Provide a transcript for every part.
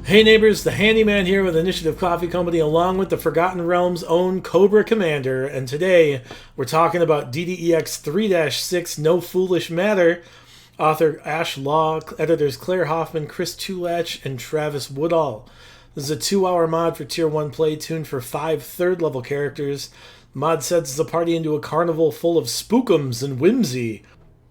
Hey neighbors, the handyman here with Initiative Coffee Company along with the Forgotten Realms' own Cobra Commander, and today we're talking about DDEX 3-6 No Foolish Matter. Author Ash Law, editors Claire Hoffman, Chris Tulach, and Travis Woodall. This is a 2-hour mod for Tier 1 play tuned for 5 third-level characters. The mod sets the party into a carnival full of spookums and whimsy.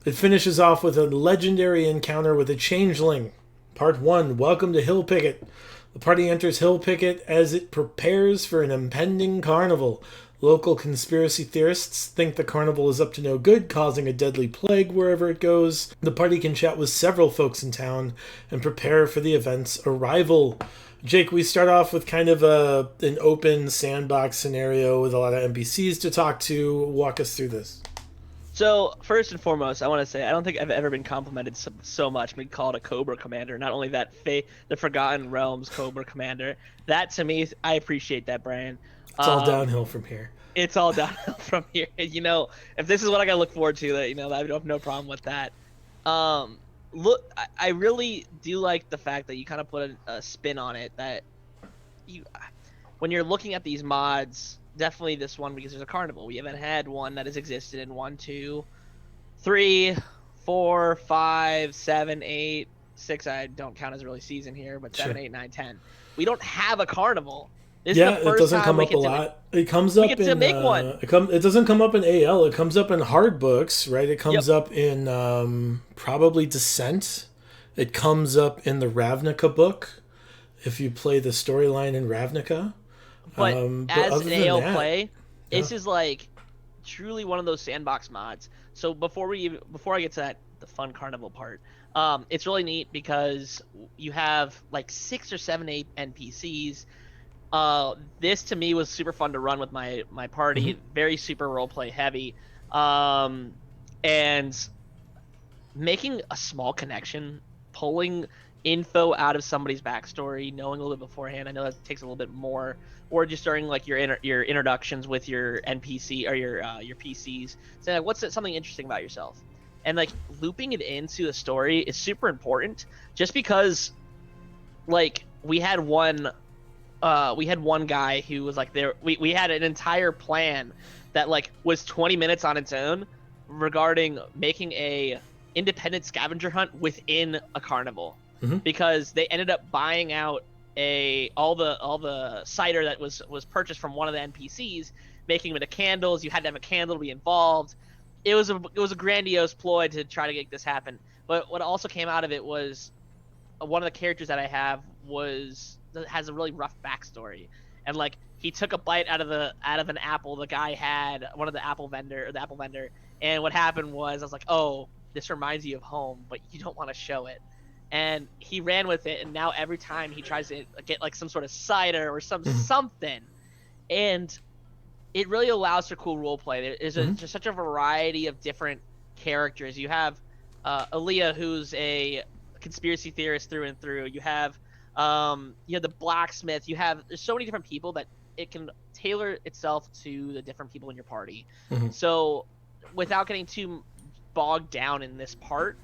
It finishes off with a legendary encounter with a changeling. Part 1, Welcome to Hill Picket. The party enters Hill Picket as it prepares for an impending carnival. Local conspiracy theorists think the carnival is up to no good, causing a deadly plague wherever it goes. The party can chat with several folks in town and prepare for the event's arrival. Jake, we start off with kind of an open sandbox scenario with a lot of NPCs to talk to. Walk us through this. So, first and foremost, I want to say I don't think I've ever been complimented so much being called a Cobra Commander. Not only that, the Forgotten Realms Cobra Commander. That, to me, I appreciate that, Brian. It's all downhill from here. It's all downhill from here. You know, if this is what I got to look forward to, that I have no problem with that. Look, I really do like the fact that you kind of put a spin on it, that when you're looking at these mods, definitely this one, because there's a carnival. We haven't had one that has existed in 1, 2, 3, 4, 5, 7, 8, 6. I don't count as a really season here, but 7, 8, 9, 10. We don't have a carnival. This is the first it doesn't time come we up a get lot. It comes up in make one. It doesn't come up in AL. It comes up in hard books, right? It comes up in probably Descent. It comes up in the Ravnica book if you play the storyline in Ravnica. But as an AL play, yeah. This is like truly one of those sandbox mods. So before I get to the fun carnival part, it's really neat because you have like 6 or 7, 8 NPCs. This to me was super fun to run with my party. Mm-hmm. Very super roleplay heavy, and making a small connection, pulling info out of somebody's backstory, knowing a little bit beforehand. I know that takes a little bit more, or just during like your introductions with your NPC or your PCs, saying like, what's something interesting about yourself, and like looping it into the story is super important. Just because, like, we had one guy who was like there. We had an entire plan that like was 20 minutes on its own regarding making a independent scavenger hunt within a carnival. Mm-hmm. Because they ended up buying out all the cider that was purchased from one of the NPCs, making them into candles. You had to have a candle to be involved. It was a grandiose ploy to try to make this happen. But what also came out of it was one of the characters that I have has a really rough backstory, and like he took a bite out of an apple the guy had, one of the apple vendor, and what happened was I was like, oh, this reminds you of home, but you don't want to show it. And he ran with it, and now every time he tries to get like some sort of cider or something, and it really allows for cool role play. There is just such a variety of different characters. You have Aaliyah, who's a conspiracy theorist through and through. You have the blacksmith. There's so many different people that it can tailor itself to the different people in your party. Mm-hmm. So without getting too bogged down in this part,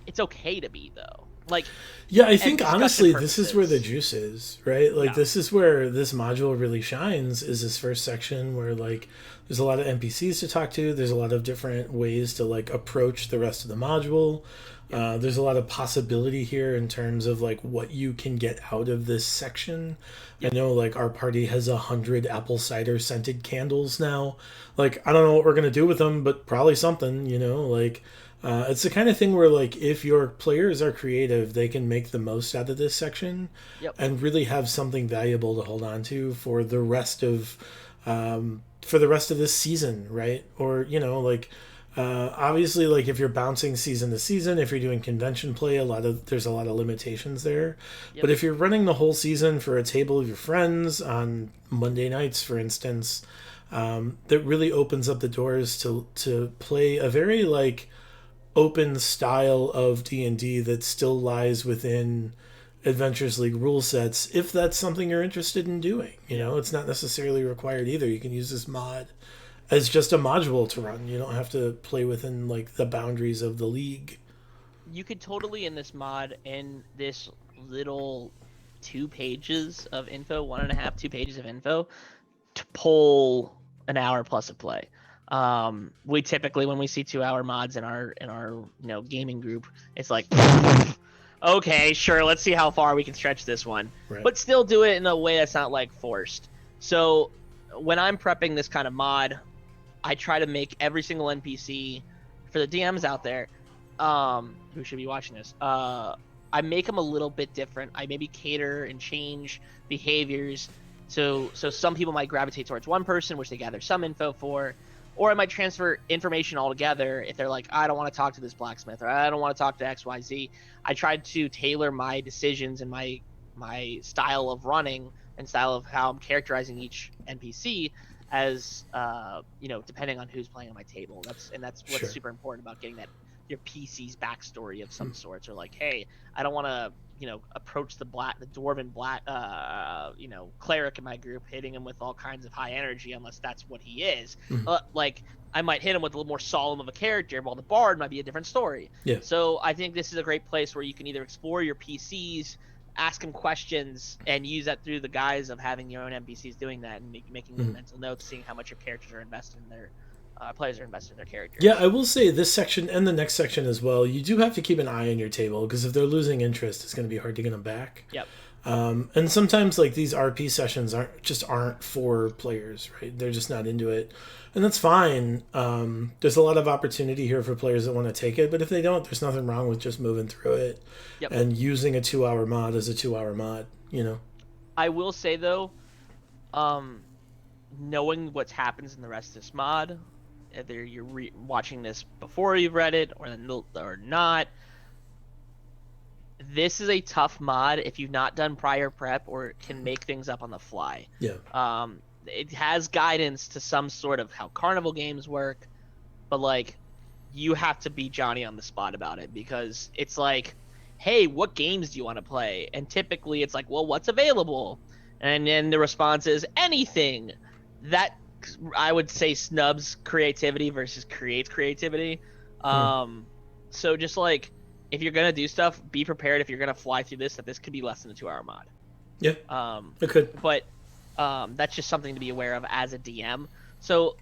it's okay to be, though. Like, yeah, I think honestly this is where the juice is, right? Like, this is where this module really shines, is this first section where like there's a lot of NPCs to talk to. There's a lot of different ways to like approach the rest of the module. There's a lot of possibility here in terms of like what you can get out of this section. I know like our party has 100 apple cider scented candles now. Like, I don't know what we're gonna do with them, but probably something, like it's the kind of thing where like if your players are creative, they can make the most out of this section and really have something valuable to hold on to for the rest of this season, right? Or obviously, like if you're bouncing season to season, if you're doing convention play, there's a lot of limitations there. Yep. But if you're running the whole season for a table of your friends on Monday nights, for instance, that really opens up the doors to play a very like open style of D&D that still lies within Adventures League rule sets, if that's something you're interested in doing. It's not necessarily required either. You can use this mod as just a module to run. You don't have to play within like the boundaries of the league. You could totally, in this mod, in this little 2 pages of info, 1.5, 2 pages of info to pull an hour plus of play. We typically, when we see 2-hour mods in our gaming group, it's like, okay, sure, let's see how far we can stretch this one, right. But still do it in a way that's not like forced. So when I'm prepping this kind of mod, I try to make every single NPC for the DMs out there, who should be watching this. I make them a little bit different. I maybe cater and change behaviors. So some people might gravitate towards one person, which they gather some info for, or I might transfer information altogether if they're like, I don't want to talk to this blacksmith, or I don't want to talk to XYZ. I tried to tailor my decisions and my style of running and style of how I'm characterizing each NPC as depending on who's playing on my table. That's what's sure. super important about getting that your PC's backstory of some sorts, or like, hey, I don't want to approach the dwarven cleric in my group, hitting him with all kinds of high energy unless that's what he is. Like, I might hit him with a little more solemn of a character, while the bard might be a different story. Yeah. So I think this is a great place where you can either explore your PCs, ask them questions, and use that through the guise of having your own NPCs doing that and making mental notes, seeing how much your characters are invested in their players are invested in their characters. Yeah, I will say this section and the next section as well, you do have to keep an eye on your table, because if they're losing interest, it's going to be hard to get them back. Yep. And sometimes like these RP sessions aren't for players, right? They're just not into it, and that's fine. There's a lot of opportunity here for players that want to take it, but if they don't, there's nothing wrong with just moving through it. Yep. And using a 2-hour mod as a 2-hour mod. I will say though, knowing what happens in the rest of this mod, whether you're watching this before you've read it or not, this is a tough mod if you've not done prior prep or can make things up on the fly. Yeah. It has guidance to some sort of how carnival games work, but like, you have to be Johnny on the spot about it, because it's like, hey, what games do you want to play? And typically it's like, well, what's available? And then the response is anything. That, I would say, snubs creativity versus creates creativity. So just like, if you're gonna do stuff, be prepared if you're gonna fly through this, that this could be less than a 2-hour mod. Yeah, it could. But that's just something to be aware of as a DM. So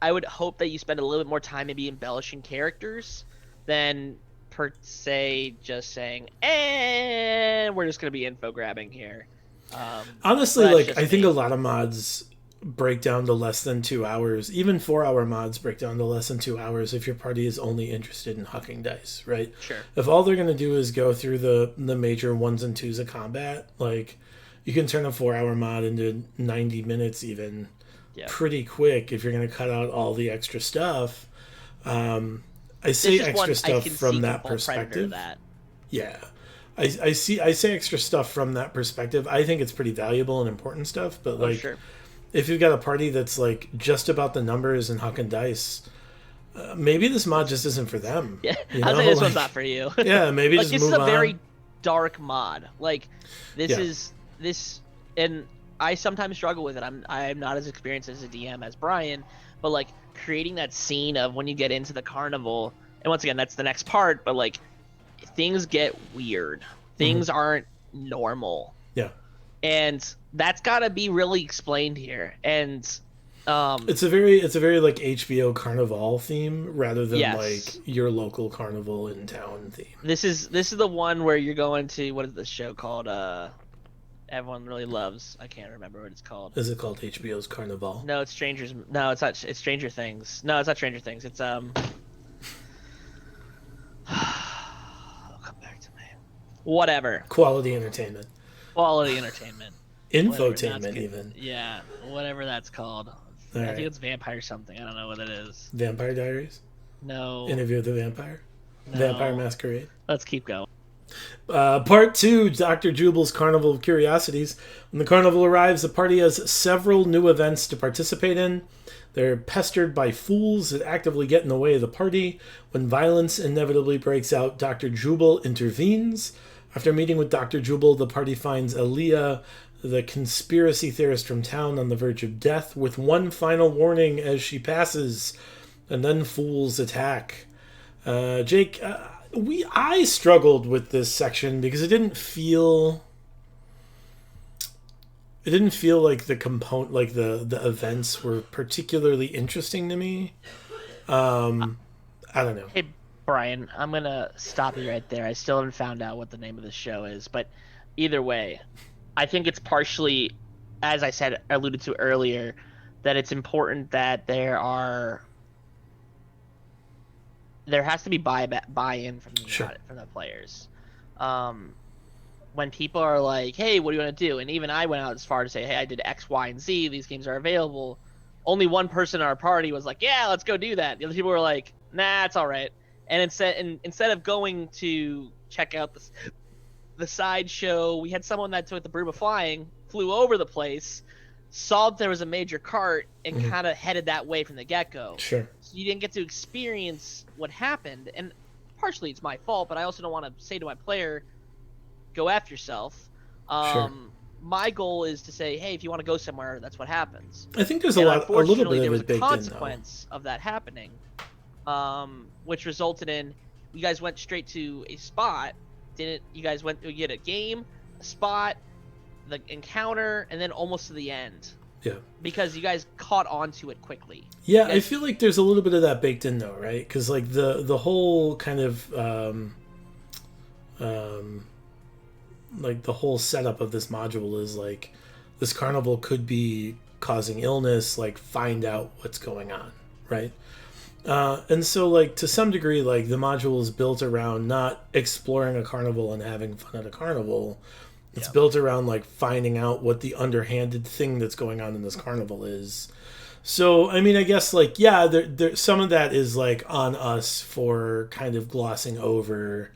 I would hope that you spend a little bit more time maybe embellishing characters than per se just saying, and we're just gonna be info grabbing here. Honestly, like, I think a lot of mods break down to less than 2 hours. Even 4-hour mods break down to less than 2 hours if your party is only interested in hucking dice, right? Sure. If all they're going to do is go through the major 1s and 2s of combat, like, you can turn a 4-hour mod into 90 minutes even pretty quick if you're going to cut out all the extra stuff. I say extra stuff from that perspective. Yeah. I say extra stuff from that perspective. I think it's pretty valuable and important stuff, but like, sure. If you've got a party that's like just about the numbers and hucking dice, maybe this mod just isn't for them. Yeah, I'll say this one's not for you. Yeah, maybe like, just move on. This is a very dark mod. Like, and I sometimes struggle with it. I'm not as experienced as a DM as Brian, but like, creating that scene of when you get into the carnival, and once again, that's the next part, but like, things get weird. Things aren't normal. Yeah. And that's got to be really explained here. And it's a very like HBO Carnival theme rather than like your local carnival in town theme. This is the one where you're going to, what is this show called? Everyone really loves. I can't remember what it's called. Is it called HBO's Carnival? No, it's Strangers. No, it's not. It's Stranger Things. No, it's not Stranger Things. It's It'll come back to me. Whatever. Quality entertainment. Infotainment, even. Yeah, whatever that's called. I think it's Vampire something. I don't know what it is. Vampire Diaries? No. Interview with the Vampire? No. Vampire Masquerade? Let's keep going. Part 2, Dr. Jubal's Carnival of Curiosities. When the carnival arrives, the party has several new events to participate in. They're pestered by fools that actively get in the way of the party. When violence inevitably breaks out, Dr. Jubal intervenes. After meeting with Dr. Jubal, the party finds Aaliyah, the conspiracy theorist from town, on the verge of death, with one final warning as she passes, and then fools attack. Jake, I struggled with this section because it didn't feel it didn't feel like the events were particularly interesting to me. I don't know. Hey, Brian, I'm gonna stop you right there. I still haven't found out what the name of the show is, but either way, I think it's partially, as I said, alluded to earlier, that it's important that there has to be buy-in from the players. When people are like, "Hey, what do you want to do?" and even I went out as far to say, "Hey, I did X, Y, and Z. These games are available." Only one person in our party was like, "Yeah, let's go do that." The other people were like, "Nah, it's all right." And instead of going to check out the sideshow, we had someone that took the broom of flying, flew over the place, saw that there was a major cart, and kind of headed that way from the get-go. Sure. So you didn't get to experience what happened, and partially it's my fault, but I also don't want to say to my player, go F yourself. Sure. My goal is to say, hey, if you want to go somewhere, that's what happens. I think there's a little bit of it baked in, though. There was a consequence of that happening, which resulted in you guys went straight to a spot. You had a game, a spot, the encounter, and then almost to the end. Yeah. Because you guys caught on to it quickly. Yeah, I feel like there's a little bit of that baked in, though, right? Because like the whole kind of like the whole setup of this module is like this carnival could be causing illness, like find out what's going on, right? And so like to some degree, like the module is built around not exploring a carnival and having fun at a carnival. It's built around like finding out what the underhanded thing that's going on in this carnival is. So I mean, I guess like there some of that is like on us for kind of glossing over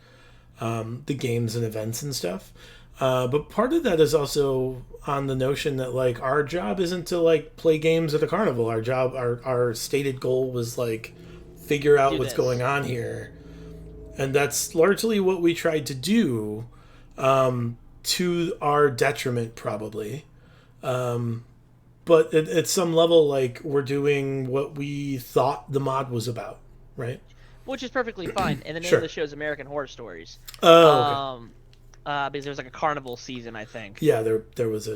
the games and events and stuff. But part of that is also on the notion that like our job isn't to like play games at a carnival. Our stated goal was like figure out what's going on here. And that's largely what we tried to do, to our detriment probably. But at some level, like we're doing what we thought the mod was about, right? Which is perfectly fine. And the name of the show is American Horror Stories. Oh, okay. Because there was like a carnival season, I think. Yeah, there was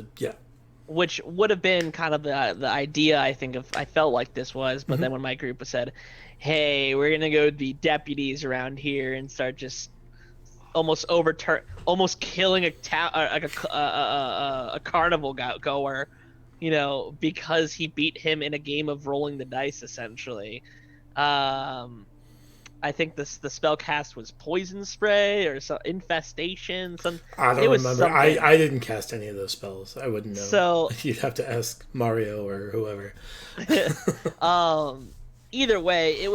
which would have been kind of the idea, I think, I felt like this was, but then when my group said, hey, we're going to go be deputies around here and start just almost killing a carnival goer, because he beat him in a game of rolling the dice, essentially. I think the spell cast was poison spray or infestation. I don't remember. I didn't cast any of those spells. I wouldn't know. So you'd have to ask Mario or whoever. Either way,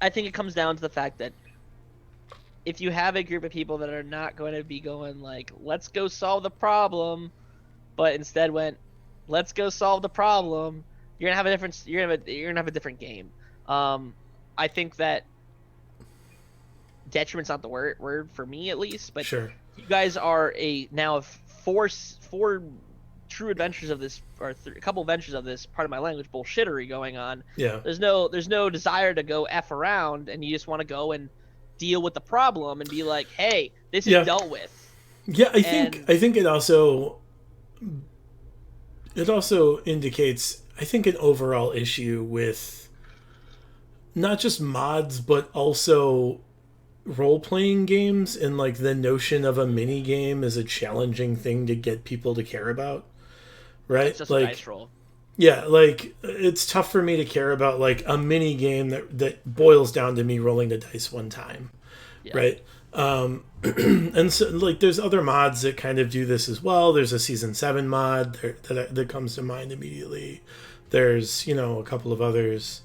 I think it comes down to the fact that if you have a group of people that are not going to be going like, let's go solve the problem, but instead went, let's go solve the problem, you're gonna have a different game. I think that detriment's not the word for me, at least, but sure. You guys are now four true adventures of this, or a couple adventures of this, part of my language, bullshittery going on. Yeah. There's no desire to go F around, and you just want to go and deal with the problem and be like, hey, this is dealt with. Yeah, I think it also indicates, I think, an overall issue with not just mods, but also role-playing games, and like the notion of a mini game is a challenging thing to get people to care about, right? It's just like a dice roll. Yeah, like it's tough for me to care about like a mini game that boils down to me rolling the dice one time, right? And so like there's other mods that kind of do this as well. There's a season 7 mod that comes to mind immediately. There's a couple of others.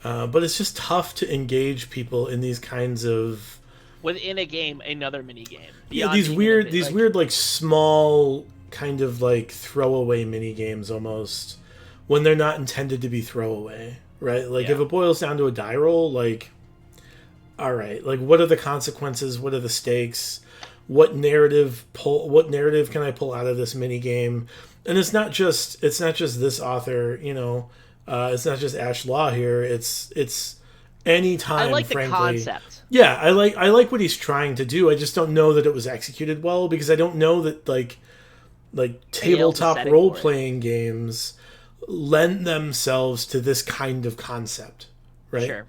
But it's just tough to engage people in these kinds of within a game, another mini game. Yeah, these weird like small kind of like throwaway mini games almost, when they're not intended to be throwaway, right? Like if it boils down to a die roll, like, all right, like what are the consequences? What are the stakes? What narrative can I pull out of this mini game? And it's not just this author, it's not just Ash Law here. It's any time. I like frankly, the concept. Yeah, I like what he's trying to do. I just don't know that it was executed well, because I don't know that like like AL's the tabletop setting role for it. playing games lend themselves to this kind of concept, right? Sure.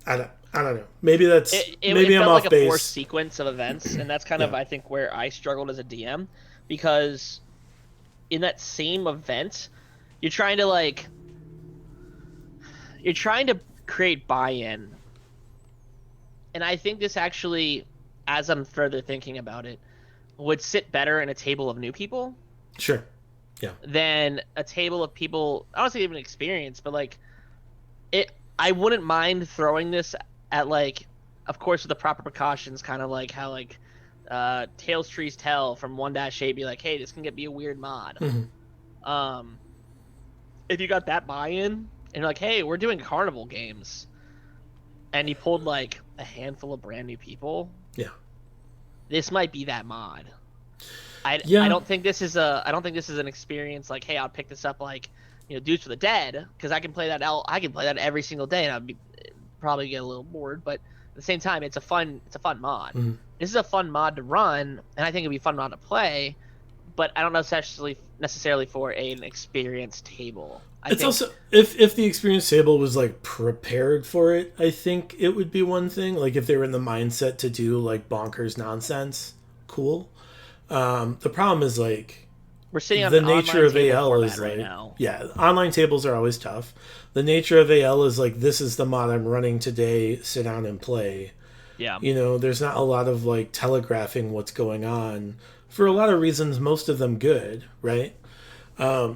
I don't know. Maybe maybe It I'm felt like off a base. forced sequence of events, and that's kind of, Yeah. I think, where I struggled as a DM, because in that same event, you're trying to like you're trying to create buy-in, and I think this actually, as I'm further thinking about it, would sit better in a table of new people Sure. Yeah. than a table of people, I don't say even experience, but like it. I wouldn't mind throwing this at, like, of course with the proper precautions, kind of like how like Tales Trees Tell from 1-8 be like, hey, this can be a weird mod. Mm-hmm. If you got that buy-in and you're like, hey, we're doing carnival games, and you pulled like a handful of brand new people, Yeah. this might be that mod. I don't think this is an experience like, hey, I'll pick this up like, Dudes for the Dead, because I can play that every single day, and I'd probably get a little bored, but at the same time, it's a fun mod. Mm-hmm. This is a fun mod to run, and I think it'd be a fun mod to play, but I don't know necessarily for an experienced table. Also, if the experienced table was like prepared for it, I think it would be one thing. Like if they were in the mindset to do like bonkers nonsense, cool. The problem is like we're sitting on the an nature of online table AL format is right like, now. yeah, online tables are always tough. The nature of AL is like, this is the mod I'm running today. Sit down and play. Yeah. There's not a lot of like telegraphing what's going on for a lot of reasons. Most of them good, right? I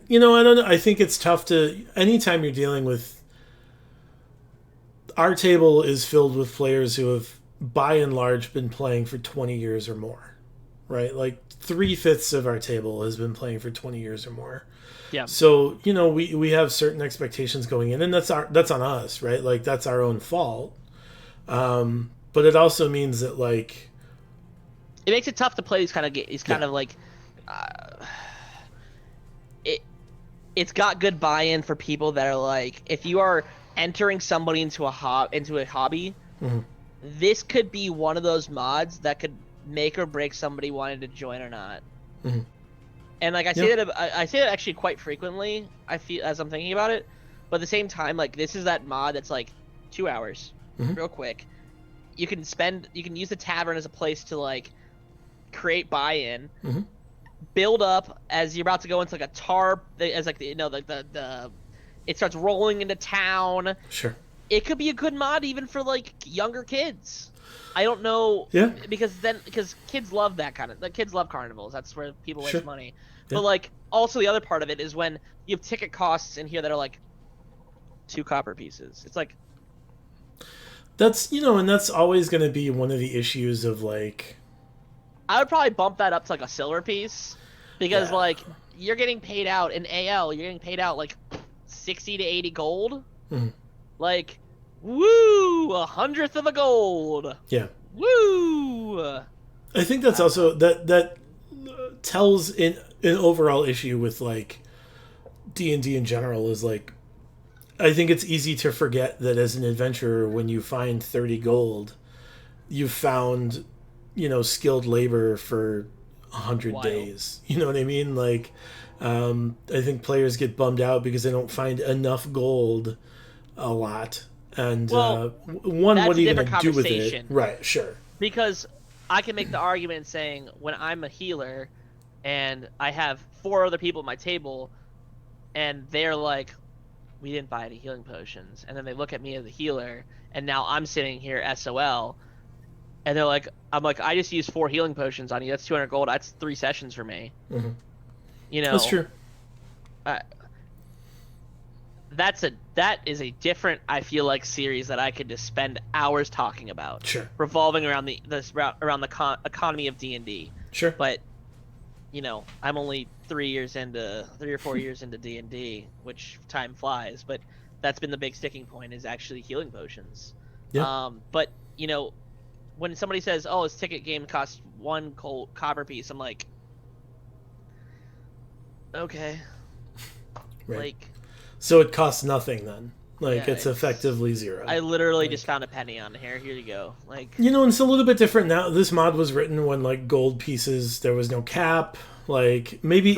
don't know. I think it's tough to, anytime you're dealing with, our table is filled with players who have by and large been playing for 20 years or more, right? Like 3/5 of our table has been playing for 20 years or more. Yeah. So, we have certain expectations going in, and that's on us, right? Like that's our own fault. But it also means that like, it makes it tough to play these kind of games. Kind of like, it's got good buy-in for people that are like, if you are entering somebody into a hobby, mm-hmm. this could be one of those mods that could make or break somebody wanting to join or not. Mm-hmm. And like I say that actually quite frequently. I feel, as I'm thinking about it, but at the same time, like this is that mod that's like 2 hours, mm-hmm. real quick. You can use the tavern as a place to like create buy-in. Mm-hmm. Build up as you're about to go into like a tarp, as like the it starts rolling into town. Sure. It could be a good mod even for like younger kids. I don't know. Yeah. Because kids love that kind of. Like kids love carnivals. That's where people waste money. Yeah. But like also the other part of it is when you have ticket costs in here that are like 2 copper pieces. It's like, that's and that's always going to be one of the issues of like, I would probably bump that up to like a silver piece, because like you're getting paid out in AL, you're getting paid out like 60 to 80 gold. Mm-hmm. Like, woo, 100th of a gold. Yeah. Woo. I think that's also that tells an overall issue with like D&D in general is like, I think it's easy to forget that as an adventurer, when you find 30 gold, you've found skilled labor for 100 days. You know what I mean? Like, I think players get bummed out because they don't find enough gold a lot. And what are you going to do with it? Right, sure. Because I can make the argument saying, when I'm a healer and I have 4 other people at my table and they're like, we didn't buy any healing potions. And then they look at me as a healer, and now I'm sitting here SOL. And they're like, I'm like, I just used 4 healing potions on you. That's 200 gold. That's 3 sessions for me. Mm-hmm. That's true. That is a different, I feel like, series that I could just spend hours talking about. Sure. Revolving around the economy of D&D. Sure. But I'm only 3 or 4 years into D&D, which time flies. But that's been the big sticking point, is actually healing potions. Yeah. But when somebody says, "Oh, this ticket game costs 1 copper piece," I'm like, okay. Right. Like, so it costs nothing then. Like, yeah, it's effectively 0. I literally just found a penny on here. Here you go. Like, and it's a little bit different now. This mod was written when like gold pieces, there was no cap. Like maybe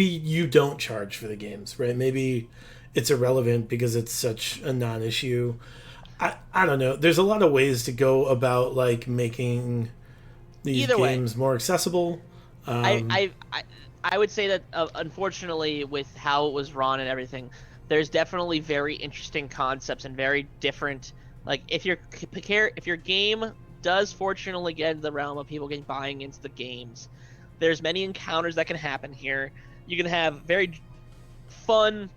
you don't charge for the games, right? Maybe it's irrelevant because it's such a non-issue. I don't know. There's a lot of ways to go about like making these games more accessible. I would say that unfortunately, with how it was run and everything, there's definitely very interesting concepts and very different. Like if your game does fortunately get into the realm of people buying into the games, there's many encounters that can happen here. You can have very fun,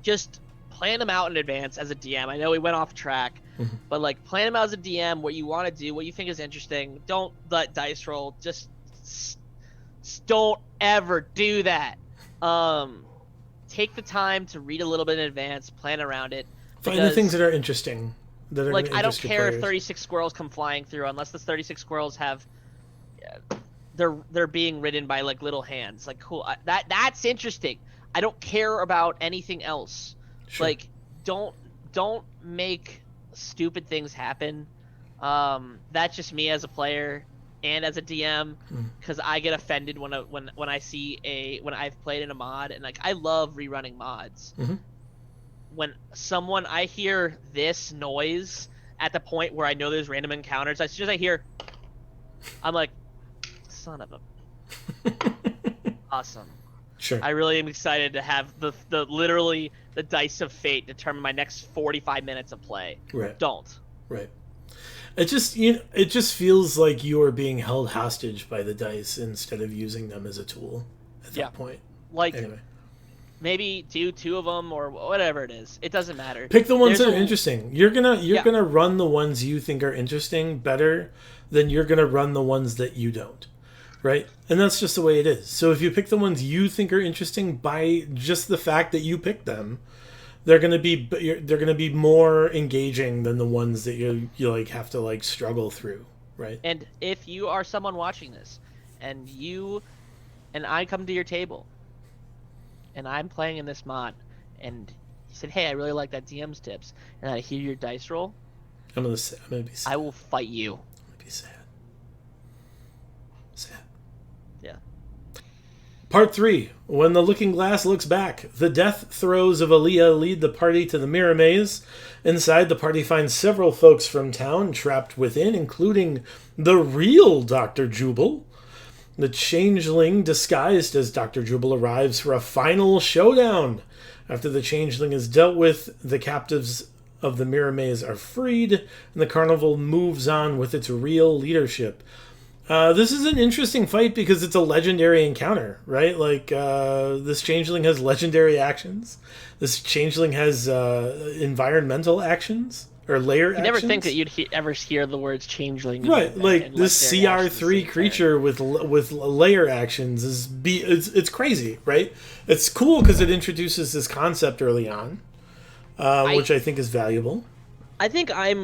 just plan them out in advance as a DM. I know we went off track, but like plan them out as a DM, what you want to do, what you think is interesting. Don't let dice roll. Just don't ever do that. Take the time to read a little bit in advance, plan around it. Find the things that are interesting. Like I don't care if 36 squirrels come flying through, unless the 36 squirrels have they're being ridden by like little hands. Like cool, that's interesting. I don't care about anything else. Sure. Like don't make stupid things happen. That's just me as a player and as a DM, because I get offended when I see when I've played in a mod, and like I love rerunning mods. When I hear this noise at the point where I know there's random encounters, as soon as I hear, I'm like, son of a awesome. Sure. I really am excited to have the literally the dice of fate determine my next 45 minutes of play. Right. Don't. Right. It just feels like you are being held hostage by the dice instead of using them as a tool at that point. Like anyway. Maybe do 2 of them or whatever it is. It doesn't matter. Pick the ones that are interesting. You're gonna run the ones you think are interesting better than you're gonna run the ones that you don't. Right? And that's just the way it is. So if you pick the ones you think are interesting by just the fact that you picked them, they're gonna be more engaging than the ones that you like have to like struggle through, right? And if you are someone watching this, and I come to your table, and I'm playing in this mod, and you said, "Hey, I really like that DM's tips," and I hear your dice roll, I'm gonna be sad. I will fight you. I'm gonna be sad. Yeah. Part 3. When the looking glass looks back, the death throes of Aaliyah lead the party to the mirror maze. Inside, the party finds several folks from town trapped within, including the real Dr. Jubal. The changeling disguised as Dr. Jubal arrives for a final showdown. After the changeling is dealt with, the captives of the mirror maze are freed, and the carnival moves on with its real leadership. This is an interesting fight because it's a legendary encounter, right? Like, this changeling has legendary actions. This changeling has environmental actions, or layer actions. You never think that you'd ever hear the words changeling. Right, like this CR3 creature with layer actions it's crazy, right? It's cool because it introduces this concept early on, which I think is valuable. I think I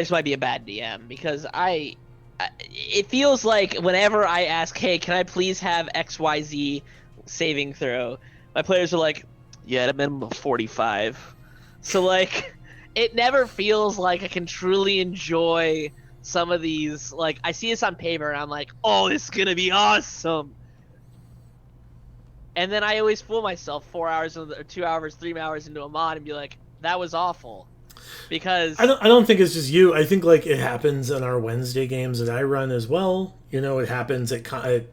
just might be a bad DM because it feels like whenever I ask, hey, can I please have XYZ saving throw, my players are like, yeah, at a minimum of 45. So like, it never feels like I can truly enjoy some of these. Like, I see this on paper and I'm like, oh, this is gonna be awesome. And then I always fool myself 4 hours or 2 hours, 3 hours into a mod and be like, that was awful. Because I don't think it's just you. I think like it happens on our Wednesday games that I run as well. You know, it happens at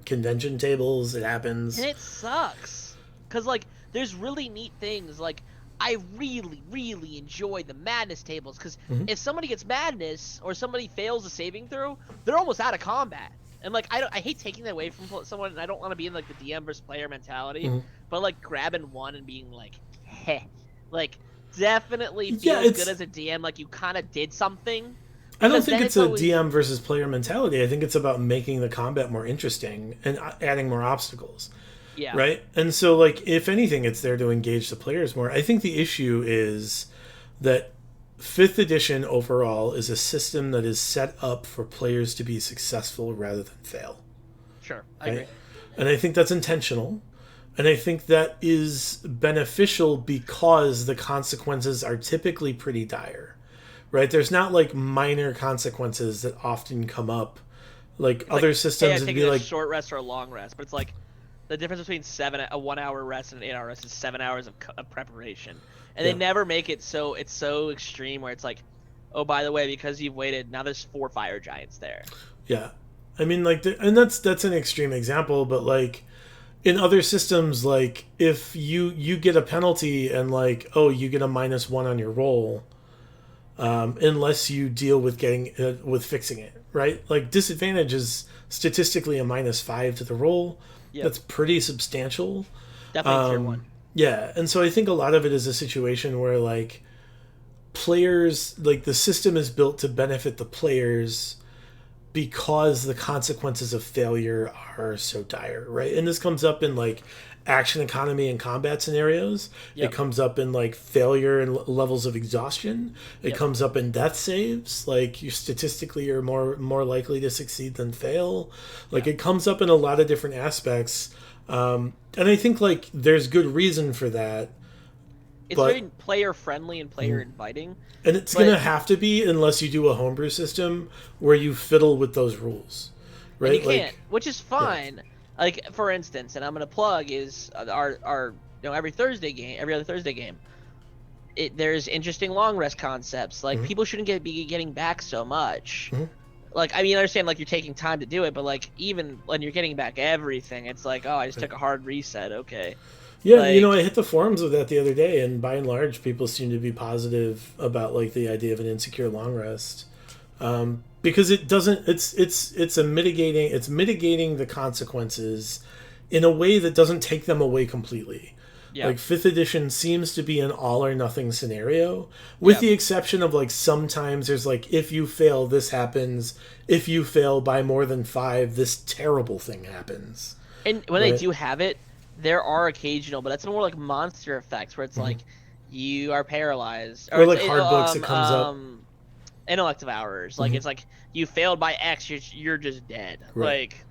convention tables. It happens, and it sucks because like there's really neat things. Like I really, really enjoy the madness tables because if somebody gets madness or somebody fails a saving throw, they're almost out of combat. And like I hate taking that away from someone, and I don't want to be in like the DM versus player mentality. But like grabbing one and being like, heh, like. Definitely feels good as a DM, like you kind of did something. I don't think it's a DM versus player mentality. I think it's about making the combat more interesting and adding more obstacles. Yeah. Right? And so, like, if anything, it's there to engage the players more. I think the issue is that 5th edition overall is a system that is set up for players to be successful rather than fail. Sure, I agree. And I think that's intentional. And I think that is beneficial because the consequences are typically pretty dire, right? There's not like minor consequences that often come up Like It's other like, hey, I systems, it'd take be a like, short rest or a long rest, but it's like the difference between a 1 hour rest and an 8 hour rest is 7 hours of preparation, and they yeah, never make it so it's so extreme where it's like, oh, by the way, because you've waited, now there's 4 fire giants there. yeah. I mean, like, and that's an extreme example, but like in other systems, like if you get a penalty and like, oh, you get a -1 on your roll, unless you deal with getting with fixing it, right? Like disadvantage is statistically a -5 to the roll. Yep, That's pretty substantial. definitely tier one. Yeah, and so I think a lot of it is a situation where like players, like the system is built to benefit the players because the consequences of failure are so dire, right? And this comes up in like action economy and combat scenarios. It Yep, comes up in like failure and levels of exhaustion. It yep. comes up in death saves. Like you statistically are more likely to succeed than fail. Like Yeah. it comes up in a lot of different aspects. And I think like there's good reason for that, It's but very player friendly and player inviting, and it's but gonna have to be unless you do a homebrew system where you fiddle with those rules, and you right? can't, Like, which is yeah. fine. Like for instance, and I'm gonna plug is our every Thursday game, every other Thursday game. There's interesting long rest concepts. Like Mhm. people shouldn't be getting back so much. Mhm. Like I mean, I understand like you're taking time to do it, but like even when you're getting back everything, it's like, oh, I just Right. took a hard reset. Okay, Yeah, like I hit the forums with that the other day, and by and large, people seem to be positive about like the idea of an insecure long rest, because it doesn't. It's a mitigating. It's mitigating the consequences in a way that doesn't take them away completely. yeah, Like fifth edition seems to be an all or nothing scenario, with yeah. the exception of like sometimes there's like if you fail, this happens. If you fail by more than 5, this terrible thing happens. And when they Right. do have it, there are occasional, but that's more like monster effects where it's Mm-hmm. like you are paralyzed or Or it's like hard books, it comes up. intellect hours. Like Mm-hmm. it's like you failed by X, you're just dead. Right. Like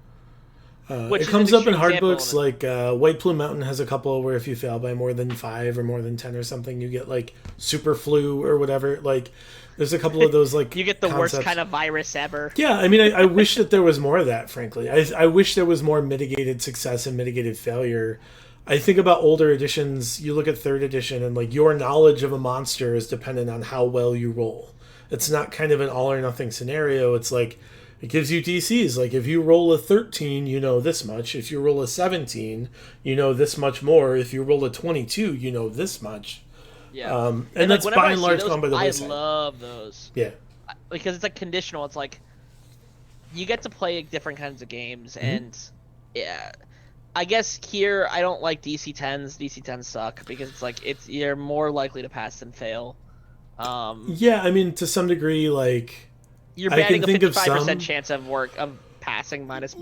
It which is an comes up in extreme hard example. books, like White Plume Mountain has a couple where if you fail by more than 5 or more than 10 or something, you get like super flu or whatever. Like, there's a couple of those like You get the worst concepts. kind of virus ever. Yeah, I mean, I wish that there was more of that. Frankly, I wish there was more mitigated success and mitigated failure. I think about older editions. You look at third edition, and like your knowledge of a monster is dependent on how well you roll. It's not kind of an all or nothing scenario. It's like it gives you DCs. Like if you roll a 13, you know this much. If you roll a 17, you know this much more. If you roll a 22, you know this much. Yeah. And like, that's whenever by I and see large those, gone by the I wayside. love those Yeah. because it's like conditional. It's like you get to play different kinds of games, Mm-hmm. and yeah, I guess here I don't like DC 10s. DC 10s suck because it's like you're more likely to pass than fail. Yeah, I mean, to some degree, like You're I can batting a think of 55% some. chance of passing minus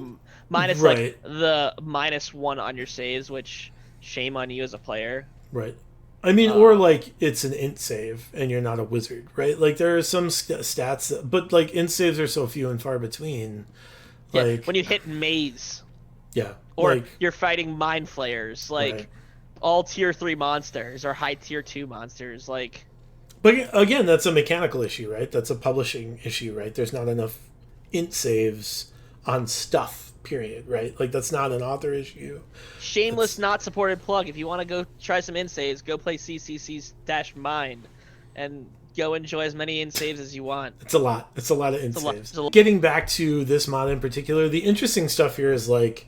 Right. like the -1 on your saves, which shame on you as a player. Right. I mean, or Um, like it's an int save and you're not a wizard, right? Like there are some stats, but like int saves are so few and far between. yeah, Like, when you hit maze yeah, or like, you're fighting mind flayers, like right. all tier 3 monsters or high tier 2 monsters, like But again, that's a mechanical issue, right? That's a publishing issue, right? There's not enough int saves on stuff, period, right? Like that's not an author issue. shameless It's not supported plug. If you want to go try some in saves, go play CCC-mind and go enjoy as many in saves as you want. it's a lot. It's a lot of int It's a lot. saves. It's a lot. Getting back to this mod in particular, the interesting stuff here is like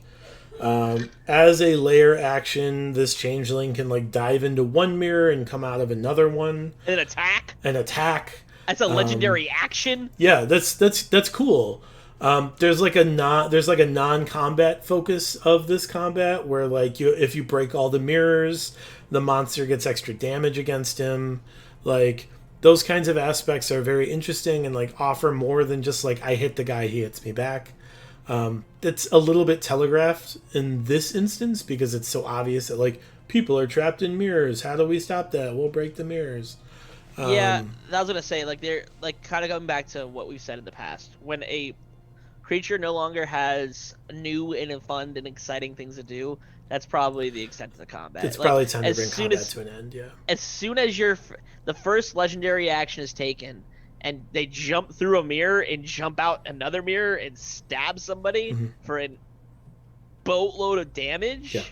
as a layer action, this changeling can like dive into one mirror and come out of another one An attack. and attack. That's a legendary action. Yeah, that's cool. There's like a non-combat focus of this combat where like if you break all the mirrors, the monster gets extra damage against him. Like those kinds of aspects are very interesting and like offer more than just like I hit the guy, he hits me back. It's a little bit telegraphed in this instance because it's so obvious that like people are trapped in mirrors. How do we stop that? We'll break the mirrors. Yeah, I was gonna say like they're like kind of going back to what we've said in the past. When a creature no longer has new and fun and exciting things to do, that's probably the extent of the combat. It's like, probably time to as bring soon combat as to an end. Yeah. as soon as the first legendary action is taken, and they jump through a mirror and jump out another mirror and stab somebody Mm-hmm. for a boatload of damage. Yeah.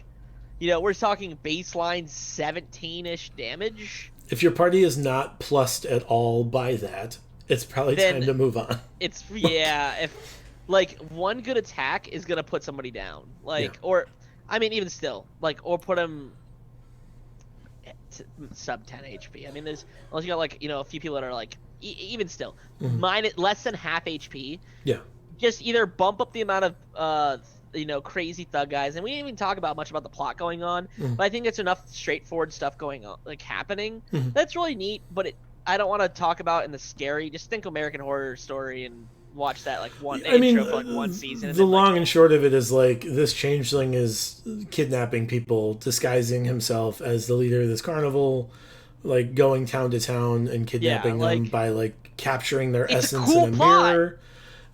You know, we're talking baseline 17-ish damage. If your party is not plussed at all by that, it's probably time to move on. It's if like one good attack is gonna put somebody down, like or I mean even still like or put them sub 10 HP. I mean there's unless you got like a few people that are like even still minus less than half HP. Yeah. Just either bump up the amount of crazy thug guys, and we didn't even talk about much about the plot going on, but I think it's enough straightforward stuff going on, like happening. That's really neat, but I don't want to talk about in the scary. Just think American Horror Story and watch that like one intro for like one season. The long and short of it is like this changeling is kidnapping people, disguising himself as the leader of this carnival, like going town to town and kidnapping them by like capturing their essence in a mirror.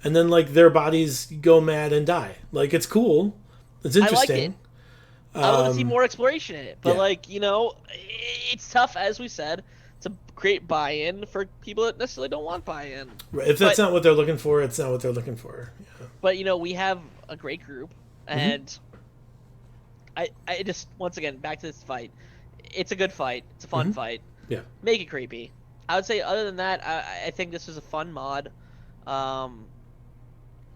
And then, like, their bodies go mad and die. Like, it's cool. It's interesting. I like it. I want to see more exploration in it. But, it's tough, as we said, to create buy-in for people that necessarily don't want buy-in. Right. If that's not what they're looking for, it's not what they're looking for. Yeah. But, we have a great group. And I just, once again, back to this fight. It's a good fight. It's a fun fight. Yeah. Make it creepy. I would say, other than that, I think this is a fun mod.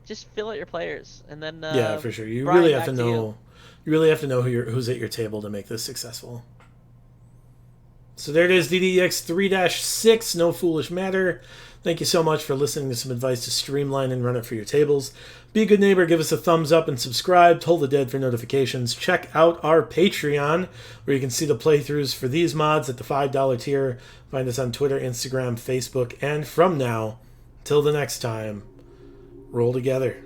Just fill out your players, and then yeah, for sure. You really have to know. You really have to know who's at your table to make this successful. So there it is, DDEX 3-6, No Foolish Matter. Thank you so much for listening to some advice to streamline and run it for your tables. Be a good neighbor, give us a thumbs up and subscribe. Toll the Dead for notifications. Check out our Patreon, where you can see the playthroughs for these mods at the $5 tier. Find us on Twitter, Instagram, Facebook, and from now, till the next time, roll together.